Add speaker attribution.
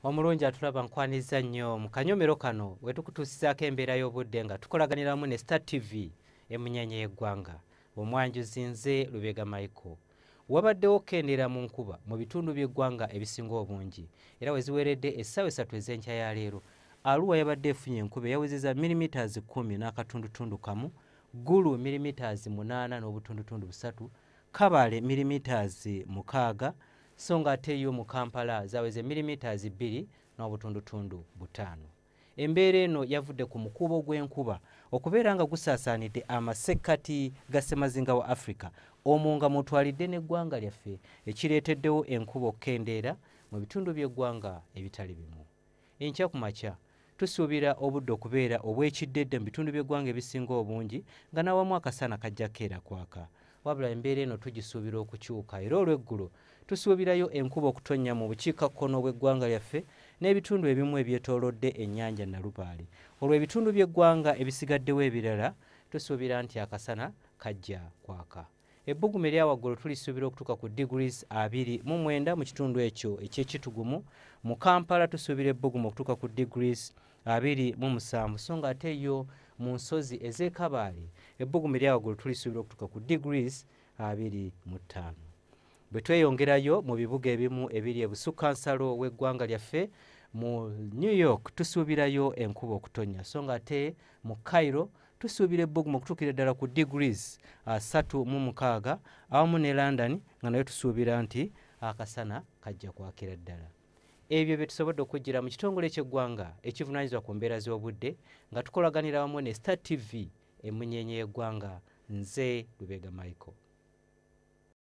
Speaker 1: Omulungi atulaba nkwaniza nnyo mu kanyomero kano wetukutuusizaako embeera y'obudde nga tukolaganiramu ne Star TV emunyenye y'eggwanga. Omwanjuzi nze Lubega Michael. Wabaddewo okukendera mu nkuba mu bitundu by'eggwanga ebisinga obungi era weziweredde essaawa 3 ez'enkya ya leero. Arua yabadde efunye enkuba eyawezezza milimitaazi 10 n'akatundutundu kamu, Gulu milimitaazi 8 n'obutundutundu 3, Kabale milimitaazi 6, so ng'ate yo mu Kampala zaweze milimitaazi 2 n'obutundutundu 5. Embeera eno yavudde ku mukuubo gw'enkuba okubeera nga gusaasaanidde amasekkati ga Ssemazinga wa Africa omwo nga mutwalidde n'eggwanga lyaffe ekireeteddewo enkuba okukendeera mu bitundu by'eggwanga ebitali bimu. Enkya ku makya tusuubira obudde okubeera obwekiddedde mu bitundu by'eggwanga ebisinga obungi nga n'awamu akasana kajja keera kwaka. Wabula embeera eno tugisuubira okukyuka era olw'eggulo tusuubirayo enkuba okutonnya mu bukiikakkono bw'eggwanga lyaffe n'ebitundu ebimu ebyetoolodde ennyanja Nalubaale. Olwo ebitundu by'eggwanga ebisigaddewo ebirala tusuubira nti akasana kajja kwaka. Ebbugumu erya waggulu tulisuubira okutuuka ku degrees 29 mu kitundu ekyo eky'ekitugumu. Mu Kampala tusuubira ebbugumu okutuuka ku degrees 27 so ng'ate yo mu nsozi ez'e Kabale ebbugumu erya waggulu tulisuubira okutuuka ku degrees 25. Bwe tweyongerayo mu bibuga ebimu ebiri ebusukkansalo w'eggwanga lyaffe, mu New York tusuubirayo enkuba okutonnya so ng'ate mu Cairo tusuubira ebbugumu okutuukira ddala ku degrees 36 awamu ne London nga nayo tusuubira nti akasana kajja kwakira ddala. Ebyo bye tusobodde okujjira mu kitongole ky'eggwanga ekivunaanyizibwa ku mbeera z'obudde nga tukolaganira wamu ne Star TV emunyenye y'eggwanga. Nze Lubega Michael.